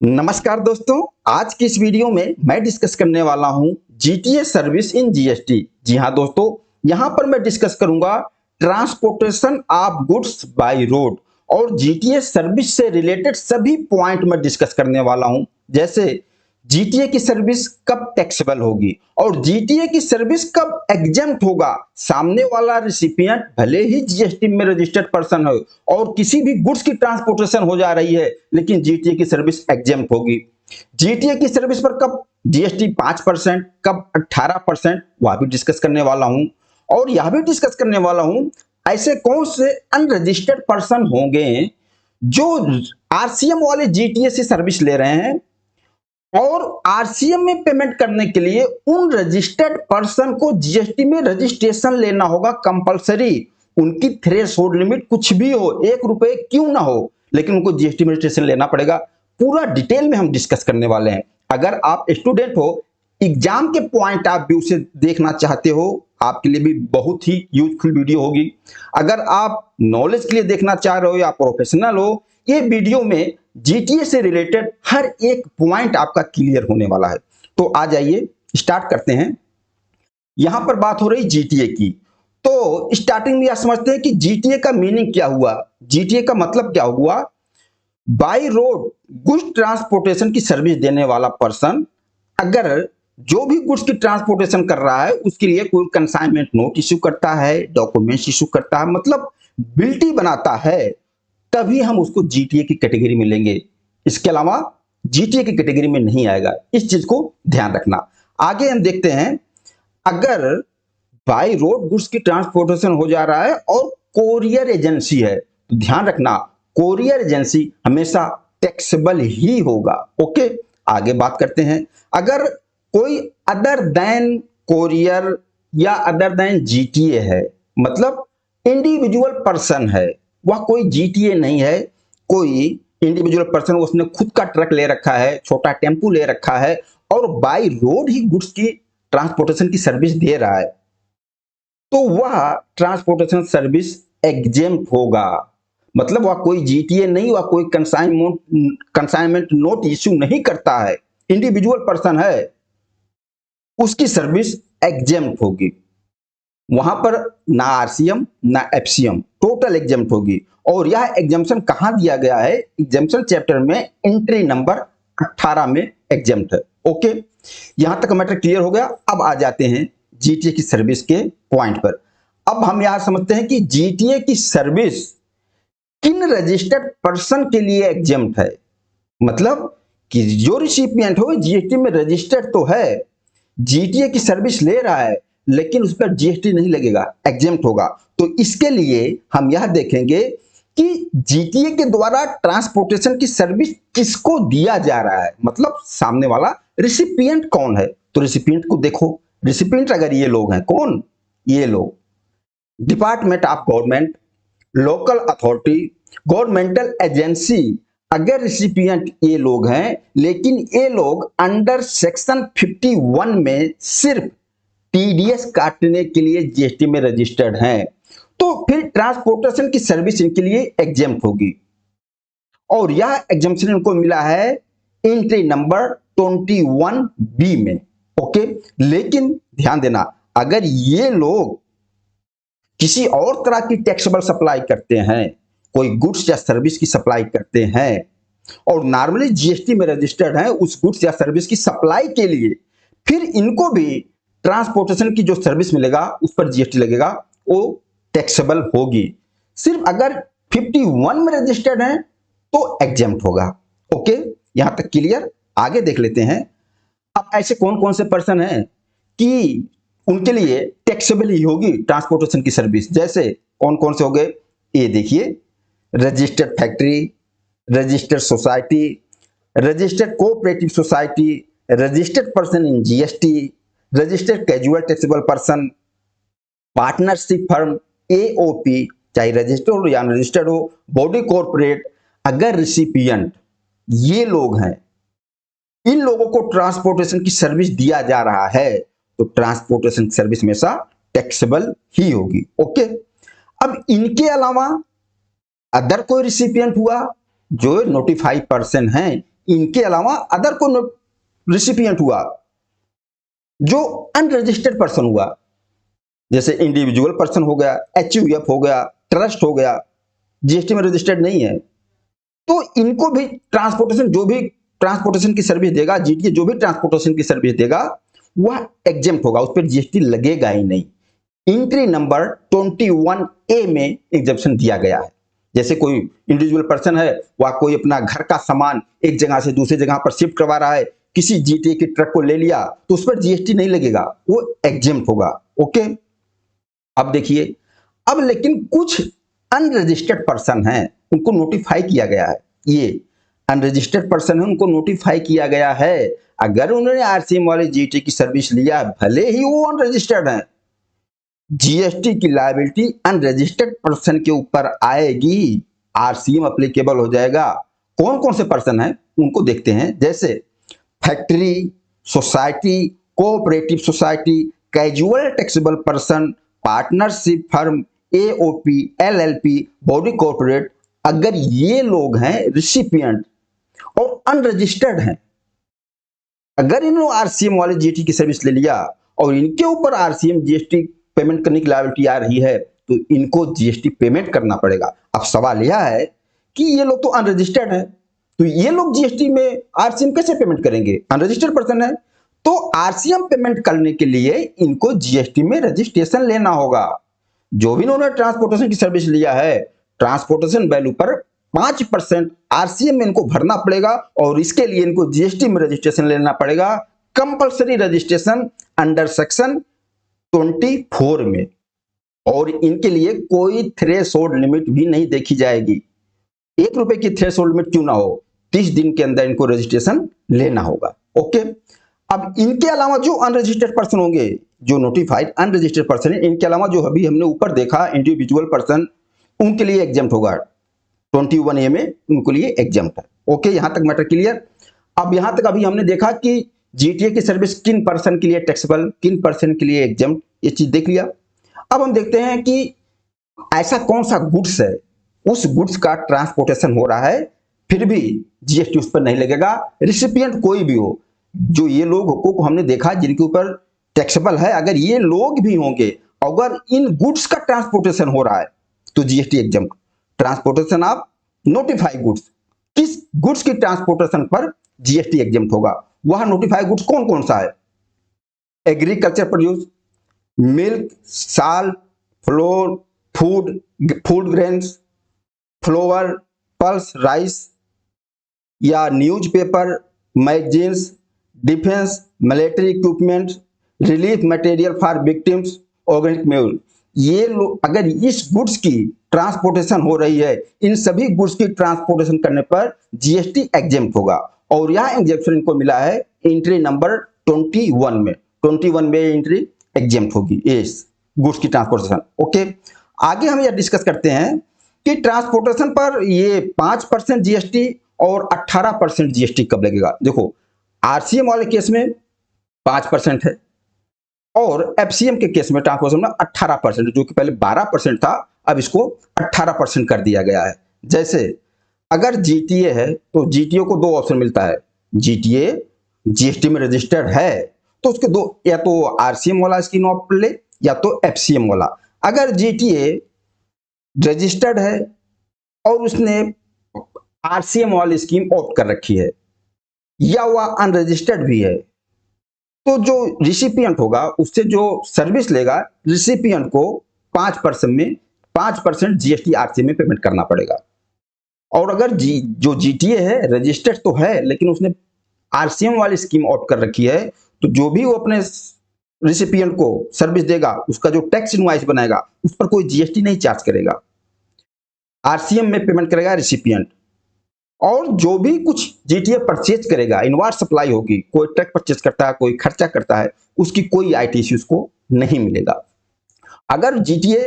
नमस्कार दोस्तों, आज की इस वीडियो में मैं डिस्कस करने वाला हूं जीटीए सर्विस इन जीएसटी। जी हां दोस्तों, यहां पर मैं डिस्कस करूंगा transportation of goods by road और जीटीए सर्विस से रिलेटेड सभी पॉइंट मैं डिस्कस करने वाला हूं। जैसे जीटीए की सर्विस कब टैक्सेबल होगी और जीटीए की सर्विस कब एग्जेम्प्ट होगा। सामने वाला रिसिपिएंट भले ही जीएसटी में रजिस्टर्ड पर्सन हो और किसी भी गुड्स की ट्रांसपोर्टेशन हो जा रही है, लेकिन जीटीए की सर्विस एग्जेम्प्ट होगी। जीटीए की सर्विस पर कब जीएसटी 5%, कब 18%, वह भी डिस्कस करने वाला हूं। और यह भी डिस्कस करने वाला हूं ऐसे कौन से अनरजिस्टर्ड पर्सन होंगे जो आरसीएम वाले जीटीए से सर्विस ले रहे हैं और आरसीएम में पेमेंट करने के लिए उन रजिस्टर्ड पर्सन को जीएसटी में रजिस्ट्रेशन लेना होगा कंपलसरी। उनकी थ्रेशोल्ड लिमिट कुछ भी हो, 1 रुपए क्यों ना हो, लेकिन उनको जीएसटी में रजिस्ट्रेशन लेना पड़ेगा। पूरा डिटेल में हम डिस्कस करने वाले हैं। अगर आप स्टूडेंट हो, एग्जाम के पॉइंट ऑफ व्यू से देखना चाहते हो, आपके लिए भी बहुत ही यूजफुल वीडियो होगी। अगर आप नॉलेज के लिए देखना चाह रहे हो या प्रोफेशनल हो, ये वीडियो में जीटीए से रिलेटेड हर एक पॉइंट आपका क्लियर होने वाला है। तो आ जाइए स्टार्ट करते हैं। यहां पर बात हो रही जीटीए की, तो स्टार्टिंग में यह समझते हैं कि जीटीए का मीनिंग क्या हुआ। जीटीए का मतलब क्या हुआ? बाय रोड गुड्स ट्रांसपोर्टेशन की सर्विस देने वाला पर्सन अगर जो भी गुड्स की ट्रांसपोर्टेशन कर रहा है उसके लिए कोई कंसाइनमेंट नोट इश्यू करता है, डॉक्यूमेंट्स इश्यू करता है, मतलब बिल्टी बनाता है, तभी हम उसको जीटीए की कैटेगरी में लेंगे। इसके अलावा जीटीए की कैटेगरी में नहीं आएगा। इस चीज को ध्यान रखना। आगे हम देखते हैं, अगर बाय रोड गुड्स की ट्रांसपोर्टेशन हो जा रहा है और कोरियर एजेंसी है, तो ध्यान रखना कोरियर एजेंसी हमेशा टैक्सेबल ही होगा। ओके, आगे बात करते हैं। अगर कोई अदर देन कोरियर या अदर देन जीटीए है, मतलब इंडिविजुअल पर्सन है, वह कोई जीटीए नहीं है, कोई इंडिविजुअल पर्सन, उसने खुद का ट्रक ले रखा है, छोटा टेम्पू ले रखा है और बाय रोड ही गुड्स की ट्रांसपोर्टेशन की सर्विस दे रहा है, तो वह ट्रांसपोर्टेशन सर्विस एग्जेम्प्ट होगा। मतलब वह कोई जीटीए नहीं, वह कोई कंसाइनमेंट नोट इश्यू नहीं करता है, इंडिविजुअल पर्सन है, उसकी सर्विस एग्जेम्प्ट होगी। वहां पर ना आरसीएम ना एफसीएम, टोटल एग्जेम्प्ट होगी। और यह एग्जेम्पशन कहां दिया गया है? एग्जेम्पशन चैप्टर में एंट्री नंबर 18 में एग्जेम्प्ट है। ओके, यहां तक मैटर क्लियर हो गया। अब आ जाते हैं जीटीए की सर्विस के पॉइंट पर। अब हम यहां समझते हैं कि जीटीए की सर्विस किन रजिस्टर्ड पर्सन के लिए एग्जेम्प्ट है। मतलब कि जो रिसिपिएंट हो जीएसटी में रजिस्टर्ड तो है, जीटीए की सर्विस ले रहा है, लेकिन उस पर जीएसटी नहीं लगेगा, एग्जेम्प्ट होगा। तो इसके लिए हम यह देखेंगे कि जीटीए के द्वारा ट्रांसपोर्टेशन की सर्विस किसको दिया जा रहा है, मतलब सामने वाला रिसिपिएंट कौन है। तो रिसिपिएंट को देखो, रिसिपिएंट अगर ये लोग हैं, कौन? ये लोग department of government, local authority, governmental agency. अगर रिसिपिएंट ये लोग हैं, लेकिन ये लोग अंडर सेक्शन 51 में सिर्फ टीडीएस काटने के लिए जीएसटी में रजिस्टर्ड हैं, तो फिर ट्रांसपोर्टेशन की सर्विस इनके लिए एग्जेम्प्ट होगी। और यह एग्जेम्पशन इनको मिला है एंट्री नंबर 21 बी में। ओके, लेकिन ध्यान देना, अगर ये लोग किसी और तरह की टैक्सेबल सप्लाई करते हैं, कोई गुड्स या सर्विस की सप्लाई करते हैं और नॉर्मली जीएसटी में रजिस्टर्ड है उस गुड्स या सर्विस की सप्लाई के लिए, फिर इनको भी ट्रांसपोर्टेशन की जो सर्विस मिलेगा उस पर जीएसटी लगेगा, वो टैक्सेबल होगी। सिर्फ अगर 51 में रजिस्टर्ड है तो एग्जेम्प्ट होगा। ओके, यहां तक क्लियर। आगे देख लेते हैं। अब ऐसे कौन कौन से पर्सन हैं कि उनके लिए टैक्सेबल ही होगी ट्रांसपोर्टेशन की सर्विस। जैसे कौन कौन से हो गए, ये देखिए, registered factory, registered society, registered cooperative society, registered person in GST, registered casual taxable person, partnership firm, AOP, चाहे रजिस्टर्ड हो या अनरजिस्टर्ड हो, बॉडी कॉर्पोरेट। अगर रिसिपिएंट ये लोग हैं, इन लोगों को ट्रांसपोर्टेशन की सर्विस दिया जा रहा है, तो ट्रांसपोर्टेशन सर्विस हमेशा टैक्सेबल ही होगी। ओके, अब इनके अलावा अदर कोई रिसिपिएंट हुआ जो नोटिफाइड पर्सन है, इनके अलावा अदर को रिसिपिएंट हुआ जो अनरजिस्टर्ड पर्सन हुआ, जैसे इंडिविजुअल पर्सन हो गया, एचयूएफ हो गया, ट्रस्ट हो गया, जीएसटी में रजिस्टर्ड नहीं है, तो इनको भी ट्रांसपोर्टेशन, जो भी ट्रांसपोर्टेशन की सर्विस देगा, जीटीए जो भी ट्रांसपोर्टेशन की सर्विस देगा वह एग्जेम्प्ट होगा, उस पर जीएसटी लगेगा ही नहीं। एंट्री नंबर 21A में एग्जेम्पशन दिया गया है। जैसे कोई इंडिविजुअल पर्सन है, वह कोई अपना घर का सामान एक जगह से दूसरी जगह पर शिफ्ट करवा रहा है, किसी जीटीए की ट्रक को ले लिया तो उस पर जीएसटी नहीं लगेगा, वो एग्जेम्प्ट होगा। ओके, अब देखिए, अब लेकिन कुछ अनरजिस्टर्ड पर्सन हैं, उनको नोटिफाई किया गया है। ये अनरजिस्टर्ड पर्सन है, उनको नोटिफाई किया गया है, अगर उन्होंने आरसीएम वाले जीटीए की सर्विस लिया, भले ही वो अनरजिस्टर्ड है, जीएसटी की लायबिलिटी अनरजिस्टर्ड पर्सन के ऊपर आएगी, आरसीएम एप्लीकेबल हो जाएगा। कौन कौन से पर्सन हैं उनको देखते हैं, जैसे factory, society, cooperative society, casual taxable person, partnership firm, AOP, LLP, body corporate, अगर ये लोग हैं रिसिपिएंट और अनरजिस्टर्ड हैं, अगर इन्होंने आरसीएम वाले जीएसटी की सर्विस ले लिया और इनके ऊपर आरसीएम जीएसटी पेमेंट करने की लायबिलिटी आ रही है, तो इनको जीएसटी पेमेंट करना पड़ेगा। अब सवाल यह है कि ये लोग तो अनरजिस्टर्ड है, तो ये लोग जीएसटी में आरसीएम कैसे पेमेंट करेंगे, अनरजिस्टर्ड पर्सन है, तो आरसीएम पेमेंट करने के लिए इनको जीएसटी में रजिस्ट्रेशन लेना होगा। जो भी इन्होंने ट्रांसपोर्टेशन की सर्विस लिया है, ट्रांसपोर्टेशन वैल्यू पर 5% आरसीएम में इनको भरना पड़ेगा और इसके लिए इनको जीएसटी में रजिस्ट्रेशन लेना पड़ेगा, कंपलसरी रजिस्ट्रेशन अंडर सेक्शन 24 में। और इनके लिए कोई थ्रेशोल्ड लिमिट भी नहीं देखी जाएगी, ₹1 की थ्रेशोल्ड लिमिट क्यों ना हो, 30 दिन के अंदर इनको रजिस्ट्रेशन लेना होगा। ओके, अब इनके अलावा जो अनरजिस्टर्ड पर्सन होंगे, जो नोटिफाइड अनरजिस्टर्ड पर्सन है, इनके अलावा जो अभी हमने ऊपर देखा इंडिविजुअल पर्सन, उनके लिए एग्जेम्प्ट होगा, 21A में उनके लिए एग्जेम्प्ट है। ओके, यहां तक मैटर क्लियर। अब यहां तक अभी हमने देखा कि जीटीए की सर्विस किन पर्सन के लिए टैक्सेबल, किन पर्सन के लिए एग्जेम्प्ट, ये चीज देख लिया। अब हम देखते हैं कि ऐसा कौन सा गुड्स है, उस गुड्स का ट्रांसपोर्टेशन हो रहा है, फिर भी जीएसटी उस पर नहीं लगेगा, रिसिपिएंट कोई भी हो। जो ये लोग को हमने देखा जिनके ऊपर टैक्सेबल है, अगर ये लोग भी होंगे, अगर इन गुड्स का ट्रांसपोर्टेशन हो रहा है तो GST exempt. Transportation of notified goods, किस गुड्स की ट्रांसपोर्टेशन पर जीएसटी एग्जेम्प्ट होगा, वह नोटिफाइड गुड्स कौन कौन सा है, agriculture produce, milk, salt, flour, food grains, flower, pulse, rice या newspaper, magazines, defence, military equipment, relief material for victims, organic mail, ये लोग अगर इस गुड्स की ट्रांसपोर्टेशन हो रही है, इन सभी गुड्स की ट्रांसपोर्टेशन करने पर जीएसटी एग्जेम्प्ट होगा। और यह एग्जेम्पशन इनको मिला है एंट्री नंबर 21 में, 21 में एंट्री एग्जेम्प्ट होगी इस गुड्स की ट्रांसपोर्टेशन। ओके, आगे हम यह डिस्कस करते हैं कि ट्रांसपोर्टेशन पर ये 5% जीएसटी और 18% जीएसटी कब लगेगा। देखो, आरसीएम वाले केस में 5% है और एफसीएम के केस में ट्रांसपोर्टेशन में 18%, जो कि पहले 12% था, अब इसको 18% कर दिया गया है। जैसे अगर जीटीए है तो जीटीए को 2 ऑप्शन मिलता है, जीटीए जीएसटी में रजिस्टर्ड है तो उसके 2, या तो आरसीएम वाला स्कीम ऑप्ट ले या तो एफसीएम वाला। अगर जीटीए रजिस्टर्ड है और उसने आरसीएम वाली स्कीम ऑप्ट कर रखी है या वह अनरजिस्टर्ड भी है, तो जो रिसिपिएंट होगा उससे जो सर्विस लेगा, रिसिपिएंट को 5% में 5% जीएसटी आरसीएम में पेमेंट करना पड़ेगा। और अगर जो जीटीए है रजिस्टर्ड तो है लेकिन उसने आरसीएम वाली स्कीम ऑप्ट कर रखी है, तो जो भी वो अपने रिसिपिएंट को सर्विस देगा उसका जो टैक्स इनवॉइस बनाएगा उस पर कोई जीएसटी नहीं चार्ज करेगा, आरसीएम में पेमेंट करेगा रिसिपिएंट। और जो भी कुछ जीटीए परचेज करेगा, इनवर्स सप्लाई होगी, कोई ट्रक परचेज करता है, कोई खर्चा करता है, उसकी कोई आईटीसी उसको नहीं मिलेगा। अगर जीटीए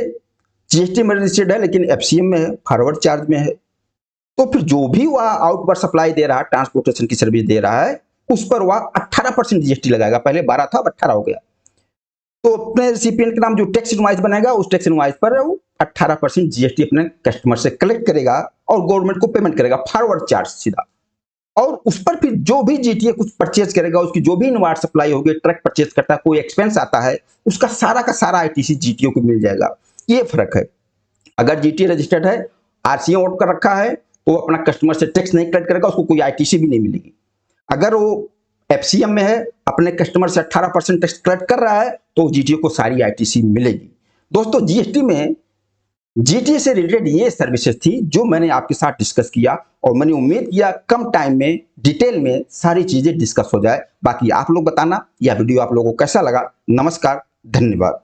जीएसटी में रजिस्टर्ड है लेकिन एफसीएम में है, फॉरवर्ड चार्ज में है, तो फिर जो भी वह आउटवर्ड सप्लाई दे रहा है, ट्रांसपोर्टेशन की सर्विस दे रहा है, उस पर वह 18% जीएसटी लगाएगा। पहले 12 था, अब 18 हो गया। तो अपने रिसिपिएंट के नाम जो टैक्स इनवॉइस बनेगा, उस टैक्स इनवॉइस पर वो 18% जीएसटी अपने कस्टमर से कलेक्ट करेगा और गवर्नमेंट को पेमेंट करेगा, फॉरवर्ड चार्ज सीधा। और उस पर फिर जो भी जीटीए कुछ परचेज करेगा, उसकी जो भी इनवाट सप्लाई होगी, ट्रक परचेज करता है, कोई एक्सपेंस आता है, उसका सारा का सारा आईटीसी जीटीए को मिल जाएगा। ये फर्क है। अगर जीटीए रजिस्टर्ड है, आरसीए आउट कर रखा है, तो अपना कस्टमर से टैक्स नहीं कलेक्ट करेगा, उसको कोई आईटीसी भी नहीं मिलेगी। अगर वो एफसीएम में है, अपने कस्टमर से 18% टैक्स कलेक्ट कर रहा है, तो जीटीए को सारी आईटीसी मिलेगी। दोस्तों, जीएसटी में जीटीए से रिलेटेड ये सर्विसेज थी जो मैंने आपके साथ डिस्कस किया, और मैंने उम्मीद किया कम टाइम में डिटेल में सारी चीजें डिस्कस हो जाए। बाकी आप लोग बताना यह वीडियो आप लोगों को कैसा लगा। नमस्कार, धन्यवाद।